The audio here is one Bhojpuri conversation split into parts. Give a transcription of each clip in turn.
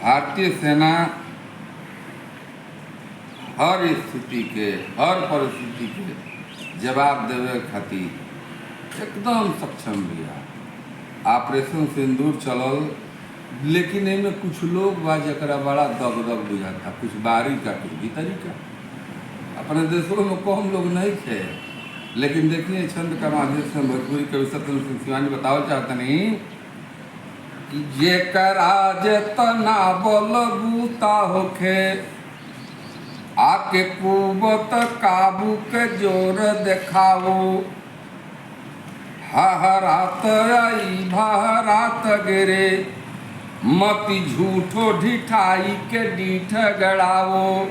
भारतीय सेना हर स्थिति के, हर परिस्थिति के जवाब देवे खातिर एकदम सक्षम बिया। ऑपरेशन सिंदूर चलल, लेकिन एमे कुछ लोग बा जरा बड़ा दगदग बुझाता, कुछ बाहरी का कुछ भीतरी का। अपने देशों में कम लोग नहीं थे, लेकिन देखिए छंद का माध्यम से भोजपुरी कवि सत्येंद्र सिंह सिवानी बताओ चाहते नहीं कि जेकरा जेतना बल बूता होखे आके कुबत काबू के जोर देखाओ। हहरात आई भहरात गिरे मति झूठो ढिठाई के डीठ गड़ाओ।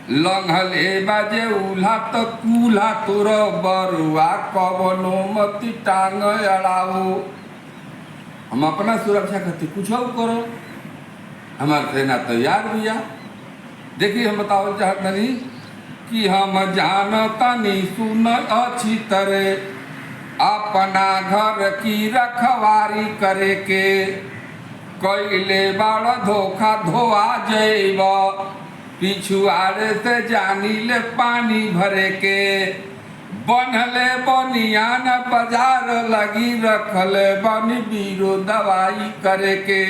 लंघले बाजे उल्हा तो कूल्हा तुर बरुआ कवनो मति टांग अड़ाओ। हम अपना सुरक्षा खातिर कुछ करो, हमार सेना तैयार भैया। देखिए हम बताओ चाहत नहीं कि हम जानतनी सुन अच्छी तरह अपना घर की रखवारी करे के। कैले बड़ धोखा धोआ जैब पिछुआड़े से जानी ले पानी भरे के। बनले बनियान बाजार लगी रखले बनी बीरो दवाई करे के।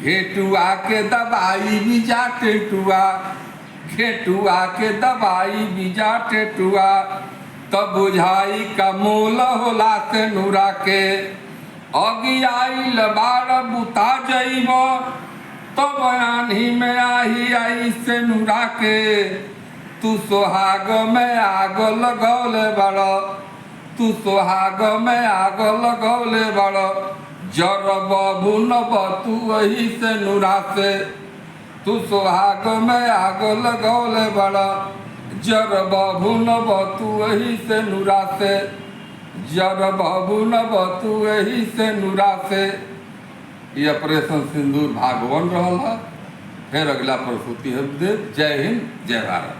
घेटुआ के दवाई बीजा टेटुआ, घेटुआ के दवाई बीजा टेटुआ, तब बुझाई का मोल होला से नूरा के। अगियाई बाड़ बुता जइब तब आन्ही में आही आई से नूरा के। तू सोहाग में आग लगौले बड़, तू सोहाग में आग लगौले बड़, जर भुनब तू वही से नूरा से। तू सोहाग में आग लगौले बड़, जर भुनब तू वही से नूरा से, जर भुनब तू वही से नूरा से। ये ऑपरेशन सिंदूर भाग 1 रहा। फिर अगला प्रस्तुति हम देव। जय हिंद, जय भारत।